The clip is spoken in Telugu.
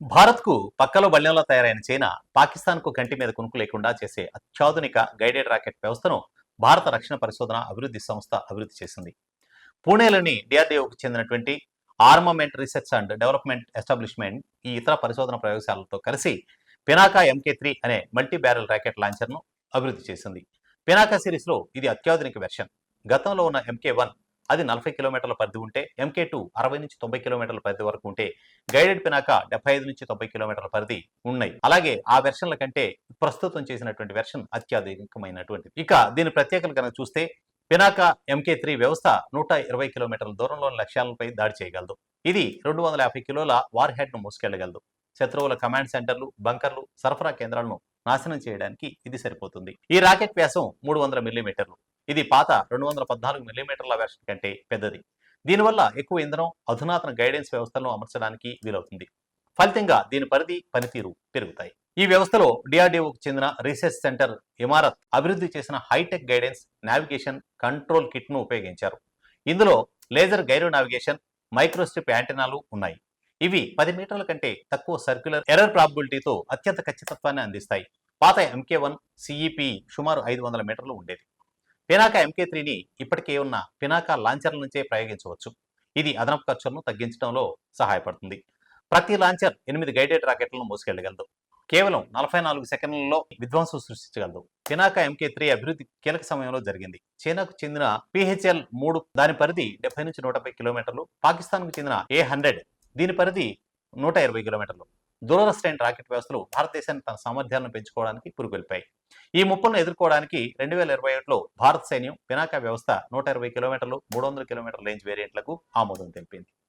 భారత్కు పక్కలో బళ్లెంలా తయారైన చైనా పాకిస్తాన్కు కంటి మీద కునుకు లేకుండా చేసే అత్యాధునిక గైడెడ్ రాకెట్ వ్యవస్థను భారత రక్షణ పరిశోధన అభివృద్ధి సంస్థ అభివృద్ధి చేసింది. పూణేలోని డిఆర్డీఓకు చెందినటువంటి armament research and development establishment ఈ ఇతర పరిశోధన ప్రయోగశాలలతో కలిసి పినాకా ఎంకే3 అనే మల్టీ బ్యారెల్ రాకెట్ లాంచర్ను అభివృద్ధి చేసింది. పినాకా సిరీస్లో ఇది అత్యాధునిక వెర్షన్. గతంలో ఉన్న ఎంకే1 అది 40 కిలోమీటర్ల పరిధి ఉంటే ఎంకే2 60 నుంచి 90 కిలోమీటర్ల పరిధి వరకు ఉంటే గైడెడ్ పినాకా 75 నుంచి 90 కిలోమీటర్ల పరిధి ఉన్నాయి. అలాగే ఆ వెర్షన్ల కంటే ప్రస్తుతం చేసినటువంటి వెర్షన్ అత్యాధునికమైనటువంటిది. ఇక దీని ప్రత్యేకతలు కనుక చూస్తే పినాకా ఎంకే3 వ్యవస్థ 120 కిలోమీటర్ల దూరంలోని లక్ష్యాలపై దాడి చేయగలదు. ఇది 250 కిలోల వార్ హెడ్ ను మోసుకెళ్లగలదు. శత్రువుల కమాండ్ సెంటర్లు, బంకర్లు, సరఫరా కేంద్రాలను నాశనం చేయడానికి ఇది సరిపోతుంది. ఈ రాకెట్ వ్యాసం 300 మిల్లీమీటర్లు. ఇది పాత 214 మిల్లీమీటర్ల వెర్షన్ కంటే పెద్దది. దీనివల్ల ఎక్కువ ఇంధనం, అధునాతన గైడెన్స్ వ్యవస్థలను అమర్చడానికి వీలవుతుంది. ఫలితంగా దీని పరిధి, పనితీరు పెరుగుతాయి. ఈ వ్యవస్థలో డిఆర్డీఓకు చెందిన రీసెర్చ్ సెంటర్ ఇమారత్ అభివృద్ధి చేసిన high tech guidance, navigation, control kit ను ఉపయోగించారు. ఇందులో లేజర్ గైరో నావిగేషన్, మైక్రోస్ట్రిప్ యాంటెనాలు ఉన్నాయి. ఇవి 10 మీటర్ల కంటే తక్కువ సర్క్యులర్ ఎర్రర్ ప్రాబబిలిటీతో అత్యంత ఖచ్చితత్వాన్ని అందిస్తాయి. పాత ఎంకే1 సిఈపి సుమారు 500 మీటర్లు ఉండేది. పినాకా ఎంకే3ని ఇప్పటికే ఉన్న పినాకా లాంచర్ల నుంచే ప్రయోగించవచ్చు. ఇది అదనపు ఖర్చులను తగ్గించడంలో సహాయపడుతుంది. ప్రతి లాంచర్ 8 గైడెడ్ రాకెట్లను మోసుకెళ్లగలదు. కేవలం 44 సెకండ్లలో విధ్వంసం సృష్టించగలదు. పినాకా ఎంకే3 అభివృద్ధి కీలక సమయంలో జరిగింది. చైనాకు చెందిన పిహెచ్ఎల్-3 దాని పరిధి 70 నుంచి 150 కిలోమీటర్లు, పాకిస్తాన్కు చెందిన ఏ100 దీని పరిధి 120 కిలోమీటర్లు. దూరదర్శన్ రాకెట్ వ్యవస్థలు భారతదేశాన్ని తన సామర్థ్యాలను పెంచుకోవడానికి పురుగొల్పాయి. ఈ ముప్పులను ఎదుర్కోవడానికి 2021లో భారత సైన్యం పినాకా వ్యవస్థ 120 కిలోమీటర్లు, 300 కిలోమీటర్ల రేంజ్ వేరియంట్లకు ఆమోదం తెలిపింది.